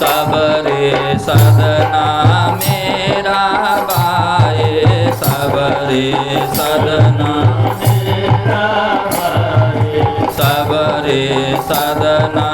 सबरे सदना मेरा भाई, सबरे सदना मेरा भाई, सबरे सदना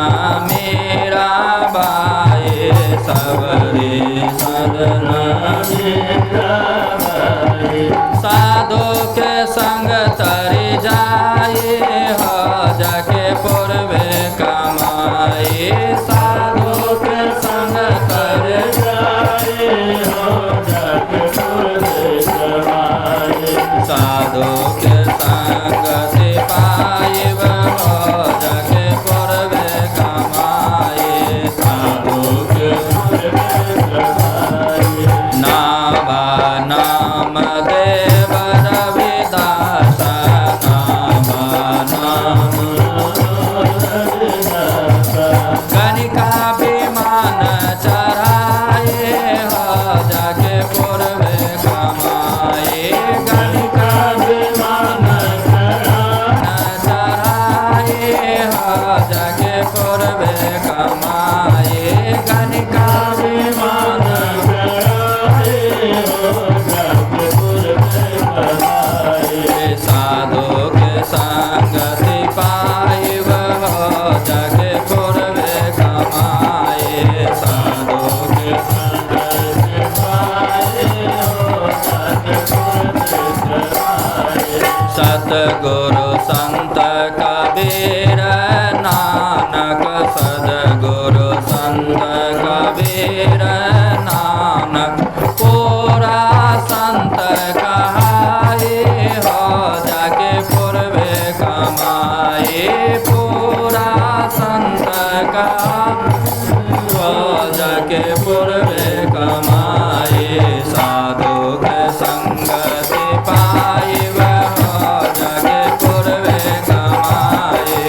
मेरा भाई, सबरे सदना मेरा भाई। साधु के संग तरी जाए हो जाके पूर्वे कमाए, साधु के संग तरी जाए हो जाके पूर्वे कमाए, साधु के संग सिपाही हो जाके पूर्वे कमाए, साधु के नाभा नाम देव रविदास, नाभा नाम गणिका विमान चढ़ाए हो जाके पूर्वे कमाए, गणिका विमान चढ़ाए हो जाके पूर्वे कमाए, गणिका विमान साधु के संग सिपाही हो जाके पूर्वे कमाए, साधु के संग सिपाही हो जाके पूर्वे कमाए। सतगुरु संत कबीर नानक, सतगुरु संत कबीर नानक, पूरा संत कहाए हो जाके पूर्वे कमाए, पूरा संत का हो जाके पूर्वे कमाए, साधु के संग सिपाही हो जाके पूर्वे कमाए,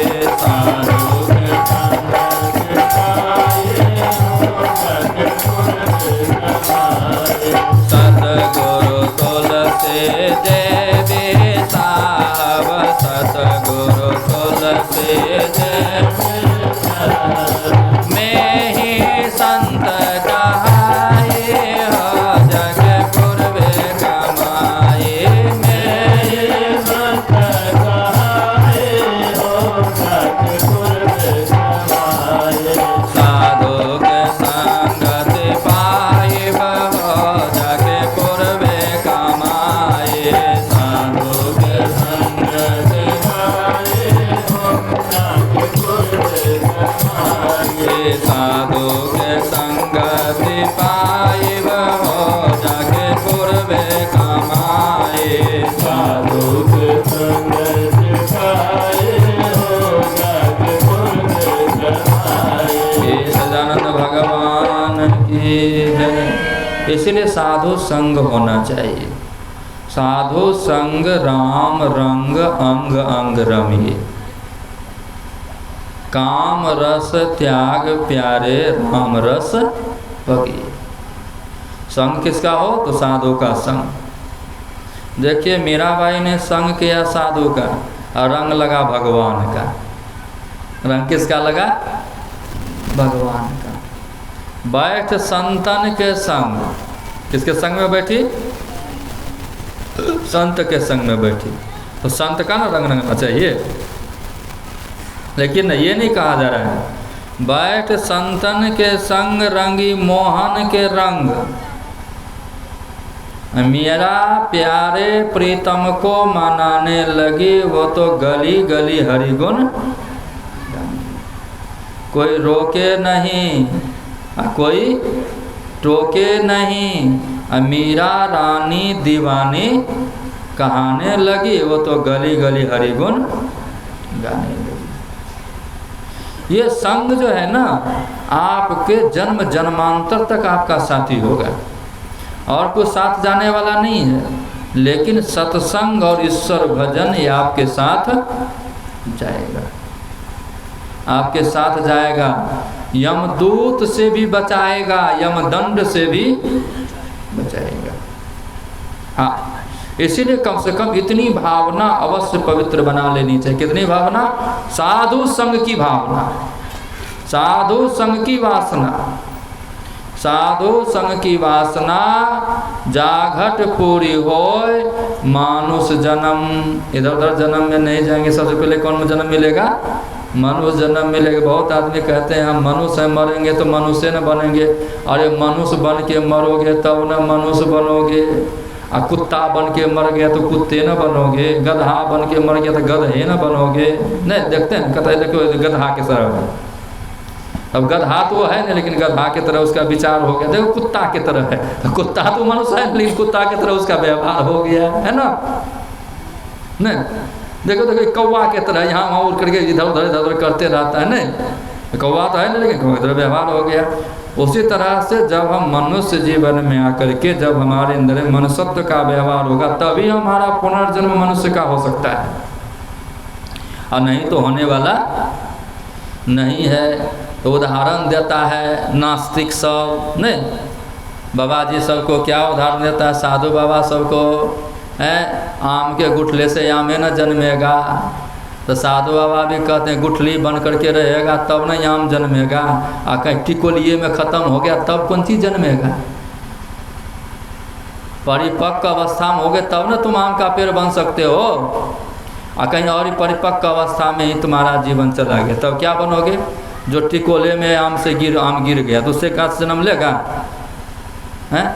साधु के संग सिपाही हो जाके पूर्वे कमाए। सतगुरु तुलसी देवी साहब, सतगुरु तुलसी देवी साहब, मैं ही संत कहाए हो जाके पूर्वे कमाए, मैं ही संत कहाए हो जाके पूर्वे कमाए, साधु के संग सिपाही हो जाके पूर्वे कमाए, साधु के संग सिपाही हो जाके पूर्वे कमाए, साधु के संग सिपाही हो जाके पूर्वे कमाए, साधु के संग सिपाही हो जाके पूर्वे कमाए। सदानंद भगवान की है। इसलिए साधु संग होना चाहिए। साधु संग राम रंग अंग अंग रमिए, काम रस त्याग प्यारे राम रस भगिए। संग किसका हो तो साधु का संग। देखिए मीराबाई ने संग किया साधु का और रंग लगा भगवान का। रंग किसका लगा? भगवान का। बैठ संतन के संग। किसके संग में बैठी? संत के संग में बैठी। तो संत का ना रंग रंगना चाहिए, लेकिन ये नहीं कहा जा रहा है बैठ संतन के संग रंगी मोहन के रंग, मेरा प्यारे प्रीतम को मनाने लगी वो तो गली गली हरिगुण। कोई रोके नहीं कोई टोके नहीं, मीरा रानी दीवानी कहाने लगी वो तो गली गली हरिगुण गाने लगी। ये संग जो है ना आपके जन्म जन्मांतर तक आपका साथी होगा, और कोई साथ जाने वाला नहीं है, लेकिन सत्संग और ईश्वर भजन ये आपके साथ जाएगा, आपके साथ जाएगा। यमदूत से भी बचाएगा, यमदंड से भी बचाएगा। हाँ, इसीलिए कम से कम इतनी भावना अवश्य पवित्र बना लेनी चाहिए। कितनी भावना? साधु संग की भावना, साधु संग की वासना। साधु संग की वासना जाघट पूरी होय मानुष जन्म। इधर उधर जन्म में नहीं जाएंगे। सबसे पहले कौन जन्म मिलेगा? मनुष्य जन्म मिलेगा। बहुत आदमी कहते हैं हम मनुष्य हैं, मरेंगे तो मनुष्य न बनेंगे। अरे मनुष्य बन के मरोगे तब न मनुष्य बनोगे। कुत्ता बन के मर गया तो कुत्ते न बनोगे, गधा बन के मर गया तो गधे न बनोगे। नहीं देखते हैं, कहते हैं देखो गधा के तरह। अब गधा तो है नहीं, लेकिन गधा की तरह उसका विचार हो गया। देखो कुत्ता की तरह है, तो कुत्ता तो मनुष्य है, लेकिन कुत्ता की तरह उसका व्यवहार हो गया है ना। नहीं देखो देखो कौवा की तरह यहाँ वहाँ उड़ करके इधर उधर करते रहता है। नहीं कौवा तो है नहीं, लेकिन कौवा की तरह व्यवहार हो गया। उसी तरह से जब हम मनुष्य जीवन में आकर के जब हमारे अंदर मनुष्यत्व का व्यवहार होगा तभी हमारा पुनर्जन्म मनुष्य का हो सकता है, और नहीं तो होने वाला नहीं है। तो उदाहरण देता है नास्तिक सब, नहीं बाबा जी सबको क्या उदाहरण देता है? साधु बाबा सबको है आम के गुठले से आमे न जन्मेगा। तो साधु बाबा भी कहते हैं गुठली बन करके रहेगा तब न आम जन्मेगा। कहीं टिकोलिए में ख़त्म हो गया तब कौन चीज़ जन्मेगा? परिपक्व अवस्था में हो गए तब न तुम आम का पेड़ बन सकते हो। कहीं और परिपक्व अवस्था में ही तुम्हारा जीवन चला गया तब क्या बनोगे? जो टिकोले में आम गिर गया तो उससे गाछ जन्म लेगा? हैं?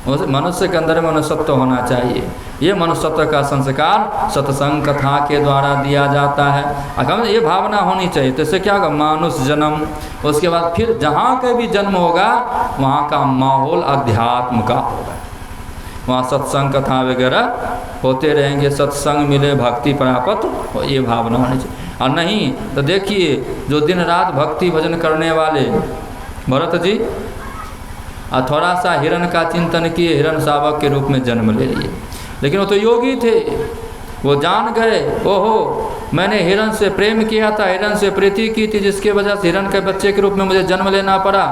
मनुष्य के अंदर मनुष्यत्व होना चाहिए। ये मनुष्यत्व का संस्कार सत्संग कथा के द्वारा दिया जाता है। अगर ये भावना होनी चाहिए तो इससे क्या होगा? मानुष जन्म। उसके बाद फिर जहाँ का भी जन्म होगा वहाँ का माहौल अध्यात्म का होगा, वहाँ सत्संग कथा वगैरह होते रहेंगे, सत्संग मिले भक्ति प्राप्त, ये भावना होनी चाहिए। और नहीं तो देखिए जो दिन रात भक्ति भजन करने वाले भरत जी और थोड़ा सा हिरण का चिंतन किए, हिरण शावक के रूप में जन्म ले लिए। लेकिन वो तो योगी थे, वो जान गए ओहो मैंने हिरण से प्रेम किया था, हिरण से प्रीति की थी, जिसकी वजह से हिरण के बच्चे के रूप में मुझे जन्म लेना पड़ा।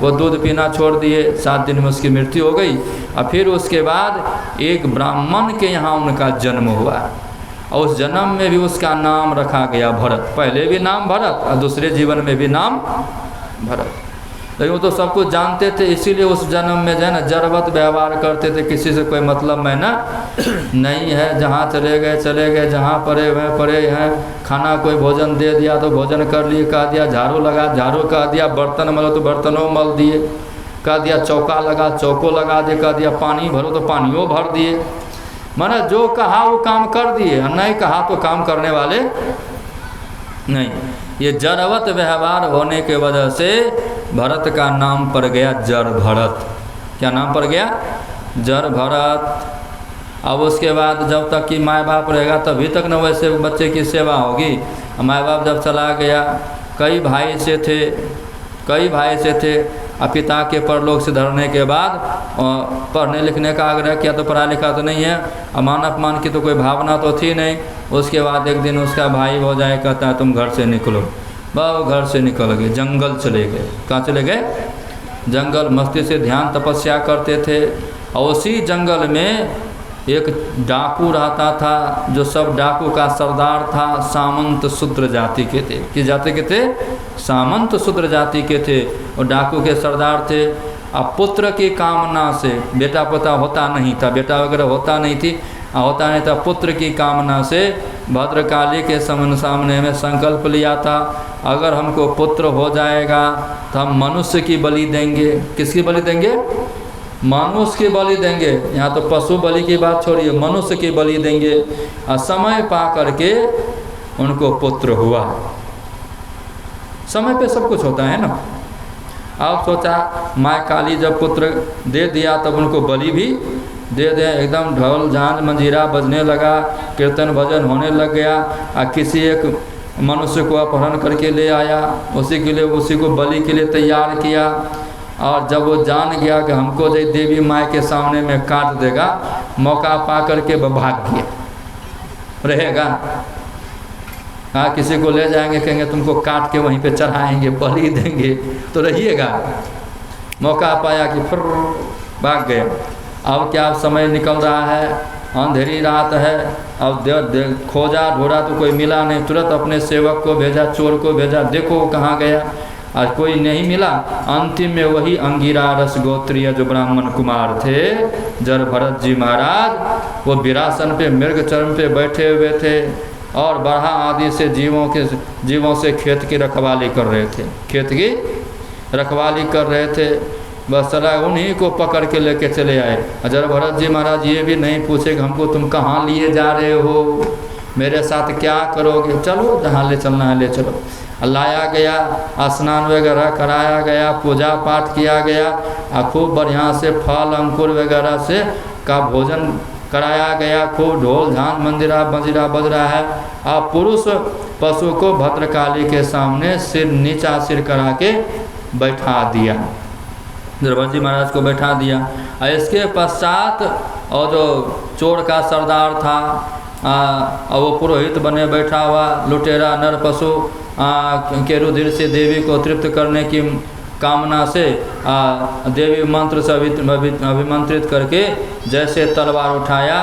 वो दूध पीना छोड़ दिए, 7 दिन में उसकी मृत्यु हो गई। और फिर उसके बाद एक ब्राह्मण के यहाँ उनका जन्म हुआ और उस जन्म में भी उसका नाम रखा गया भरत। पहले भी नाम भरत और दूसरे जीवन में भी नाम भरत। लेकिन वो तो सब कुछ जानते थे, इसीलिए उस जन्म में जो है ना जड़वत व्यवहार करते थे, किसी से कोई मतलब मैं ना नहीं है। जहाँ चले गए, जहाँ पड़े हुए पड़े हैं। खाना कोई भोजन दे दिया तो भोजन कर लिए, कह दिया झाड़ू लगा झाड़ू कह दिया, बर्तन मलो तो बर्तनों मल दिए, कह दिया चौका लगा चौको लगा दिए, कह दिया पानी भरो तो पानियों भर दिए। माना जो कहा वो काम कर दिए, नहीं कहा तो काम करने वाले नहीं। ये जड़वत व्यवहार होने के वजह से भरत का नाम पड़ गया जड़ भरत। क्या नाम पड़ गया? जड़ भरत। अब उसके बाद जब तक कि माँ बाप रहेगा तभी तक न वैसे बच्चे की सेवा होगी। माँ बाप जब चला गया, कई भाई से थे और पिता के परलोक से धरने के बाद पढ़ने लिखने का आग्रह किया तो पढ़ा लिखा तो नहीं है, अमान अपमान की तो कोई भावना तो थी नहीं। उसके बाद एक दिन उसका भाई हो जाए कहता है तुम घर से निकलो। वह घर से निकल गए, जंगल चले गए। कहाँ चले गए? जंगल। मस्ती से ध्यान तपस्या करते थे। और उसी जंगल में एक डाकू रहता था, जो सब डाकू का सरदार था। सामंत शूद्र जाति के थे। किस जाति के थे? सामंत शूद्र जाति के थे। और डाकू के सरदार थे। अब पुत्र की कामना से, बेटा पोता होता नहीं था, बेटा वगैरह होता नहीं था, पुत्र की कामना से भद्रकाली के सामने में संकल्प लिया था, अगर हमको पुत्र हो जाएगा तो हम मनुष्य की बलि देंगे। किसकी बलि देंगे? मनुष्य की बलि देंगे। यहाँ तो पशु बलि की बात छोड़िए, मनुष्य की बलि देंगे। और समय पा करके उनको पुत्र हुआ। समय पे सब कुछ होता है ना। अब सोचा माँ काली जब पुत्र दे दिया तब उनको बलि भी दे दें। एकदम ढोल झांझ मंजीरा बजने लगा, कीर्तन भजन होने लग गया। और किसी एक मनुष्य को अपहरण करके ले आया, उसी को बलि के लिए तैयार किया। और जब वो जान गया कि हमको जो देवी माँ के सामने में काट देगा, मौका पा करके वह भाग गया। रहेगा हाँ, किसी को ले जाएंगे कहेंगे तुमको काट के वहीं पे चढ़ाएंगे, बलि देंगे, तो रहिएगा। मौका पाया कि फिर भाग गए। अब क्या समय निकल रहा है, अंधेरी रात है, अब खोजा ढूंढा तो कोई मिला नहीं, तुरंत अपने सेवक को भेजा, चोर को भेजा, देखो कहाँ गया, आज कोई नहीं मिला। अंतिम में वही अंगिरारस गोत्रीय जो ब्राह्मण कुमार थे जर भरत जी महाराज, वो विरासन पे मृग चरण पे बैठे हुए थे और बरहा आदि से जीवों से खेत की रखवाली कर रहे थे, खेत की रखवाली कर रहे थे। बस चला उन्हीं को पकड़ के लेके चले आए। अजर भरत जी महाराज ये भी नहीं पूछे कि हमको तुम कहाँ लिए जा रहे हो, मेरे साथ क्या करोगे, चलो जहाँ ले चलना है ले चलो। लाया गया, स्नान वगैरह कराया गया, पूजा पाठ किया गया, खूब बढ़िया से फल अंकुर वगैरह से का भोजन कराया गया, खूब ढोल झान मंदिरा बजीरा बज रहा है। अब पुरुष पशु को भद्रकाली के सामने सिर नीचा सिर करा के बैठा दिया, भरत जी महाराज को बैठा दिया। और इसके पश्चात और जो चोर का सरदार था और वो पुरोहित बने बैठा हुआ, लुटेरा नर पशु के रुधिर से देवी को तृप्त करने की कामना से देवी मंत्र से अभिमंत्रित करके जैसे तलवार उठाया।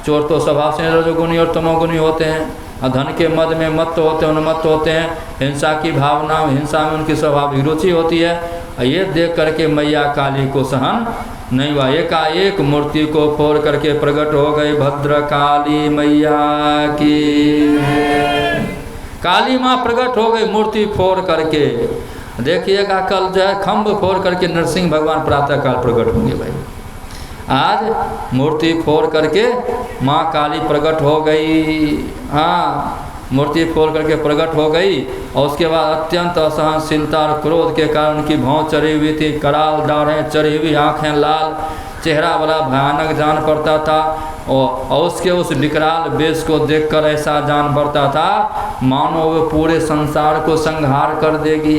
चोर तो स्वभाव से रजोगुणी और तमोगुणी होते हैं, धन के मद में मत्त होते हैं, उन्मत्त होते हैं, हिंसा की भावना, हिंसा में उनकी स्वाभाविक रुचि होती है। ये देख करके मैया काली को सहन नहीं हुआ, एकाएक मूर्ति को फोड़ करके प्रकट हो गई भद्र काली मैया की। काली माँ प्रकट हो गई मूर्ति फोड़ करके। देखिएगा कल जो है खम्भ फोड़ करके नरसिंह भगवान प्रातःकाल प्रकट होंगे भाई। आज मूर्ति फोड़ करके माँ काली प्रकट हो गई। हाँ, मूर्ति फोड़ करके प्रकट हो गई और उसके बाद अत्यंत असहनशीलता और क्रोध के कारण उनकी भौं चढ़ी हुई थी, कराल दाढ़ें चढ़ी हुई, आँखें लाल, चेहरा बड़ा भयानक जान पड़ता था। और उसके उस विकराल वेश को देखकर ऐसा जान पड़ता था मानो वो पूरे संसार को संहार कर देगी,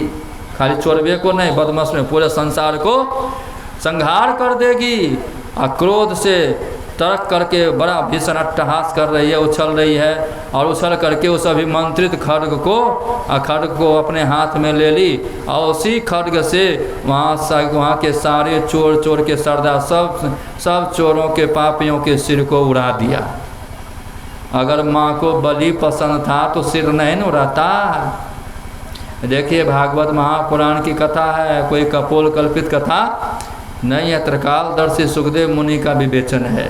खाली चोरबे को नहीं, बदमाश में पूरे संसार को संहार कर देगी। और क्रोध से तर्क करके बड़ा भीषण अट्टहास कर रही है, उछल रही है और उछल करके उस अभिमंत्रित खड्ग को अपने हाथ में ले ली और उसी खड्ग से वहाँ के सारे चोर के सरदार सब चोरों के पापियों के सिर को उड़ा दिया। अगर माँ को बलि पसंद था तो सिर नहीं न उड़ाता। देखिए भागवत महापुराण की कथा है, कोई कपोल कल्पित कथा नहीं है, त्रिकालदर्शी सुखदेव मुनि का विवेचन है।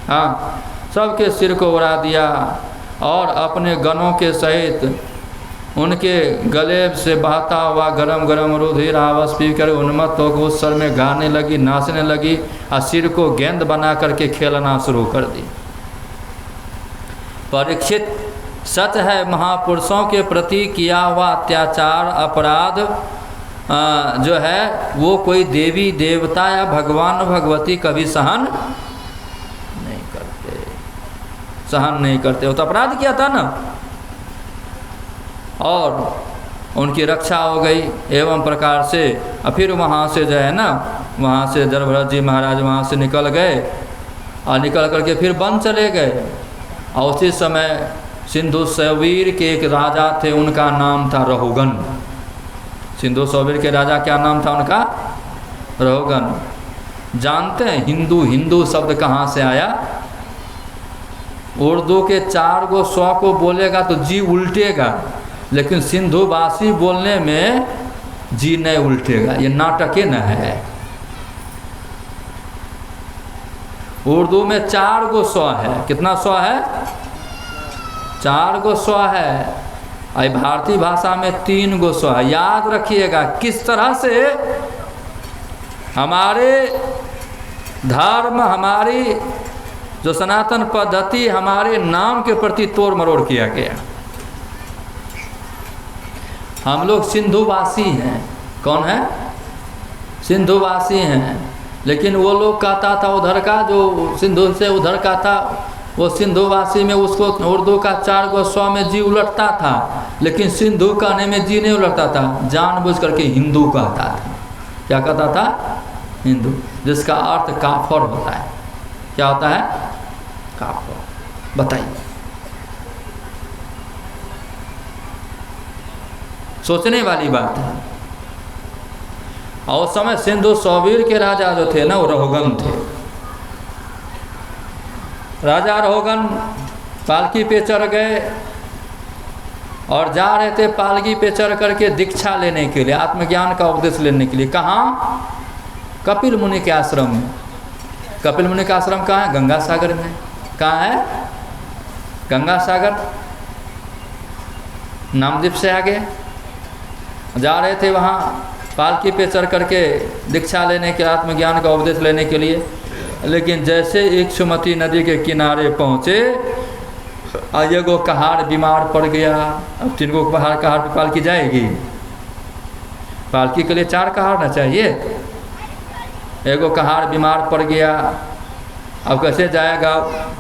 हाँ, सबके सिर को उड़ा दिया और अपने गणों के सहित उनके गले से बहता हुआ गरम गरम रुधिर आवस पी कर उन्मत्त होकर उस सर में गाने लगी, नाचने लगी और सिर को गेंद बना करके खेलना शुरू कर दी। परीक्षित, सच है महापुरुषों के प्रति किया हुआ अत्याचार अपराध जो है वो कोई देवी देवता या भगवान भगवती कभी सहन नहीं करते। वो तो अपराध किया था ना, और उनकी रक्षा हो गई। एवं प्रकार से फिर वहाँ से जो है ना, वहाँ से भरत जी महाराज वहाँ से निकल गए और निकल करके फिर वन चले गए। और उसी समय सिंधु सौवीर के एक राजा थे, उनका नाम था रहुगन। सिंधु सौवीर के राजा क्या नाम था उनका? रहुगन। जानते हैं हिंदू शब्द कहाँ से आया? उर्दू के 4 गो स्व को बोलेगा तो जी उल्टेगा, लेकिन सिंधुवासी बोलने में जी नहीं उल्टेगा, ये नाटक ही न है। उर्दू में 4 गो स्व है। कितना स्व है? 4 गो स्व है। भारतीय भाषा में 3 गो स्व है। याद रखिएगा किस तरह से हमारे धर्म, हमारी जो सनातन पद्धति, हमारे नाम के प्रति तोड़ मरोड़ किया गया। हम लोग सिंधुवासी हैं। कौन है? सिंधुवासी हैं। लेकिन वो लोग कहता था उधर का, जो सिंधु से उधर का था, वो सिंधुवासी में उसको उर्दू का 4 गो स्व में जी उलटता था, लेकिन सिंधु कहने में जी नहीं उलटता था, जानबूझ करके हिंदू कहता था। क्या कहता था? हिंदू, जिसका अर्थ काफर होता है। क्या होता है? काफर। बताइए, सोचने वाली बात है। और उस समय सिंधु सौवीर के राजा जो थे ना, वो रहुगन थे। राजा रोगन पालकी पे चढ़ गए और जा रहे थे पालकी पे चढ़ करके दीक्षा लेने के लिए, आत्मज्ञान का उपदेश लेने के लिए। कहाँ? कपिल मुनि के आश्रम में। कपिल मुनि का आश्रम कहाँ है? गंगा सागर में। कहाँ है? गंगा सागर, नामदीप से आगे। जा रहे थे वहाँ पालकी पे चढ़ करके दीक्षा लेने के, आत्मज्ञान का उपदेश लेने के लिए। लेकिन जैसे इक्षुमती नदी के किनारे पहुँचे, एगो कहार बीमार पड़ गया। अब 3 गो कहार पे पालकी जाएगी? पालकी के लिए 4 कहार ना चाहिए। एगो कहार बीमार पड़ गया, अब कैसे जाएगा?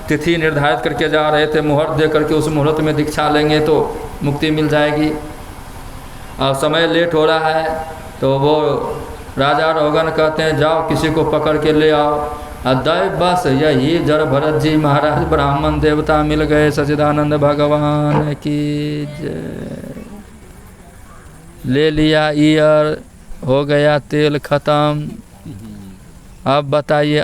तिथि निर्धारित करके जा रहे थे, मुहूर्त दे करके उस मुहूर्त में दीक्षा लेंगे तो मुक्ति मिल जाएगी। अब समय लेट हो रहा है तो वो राजा रोगन कहते हैं जाओ किसी को पकड़ के ले आओ। अदैव बस यही जड़ भरत जी महाराज ब्राह्मण देवता मिल गए। सच्चिदानंद भगवान की जय। ले लिया ईयर, हो गया तेल खत्म। अब बताइए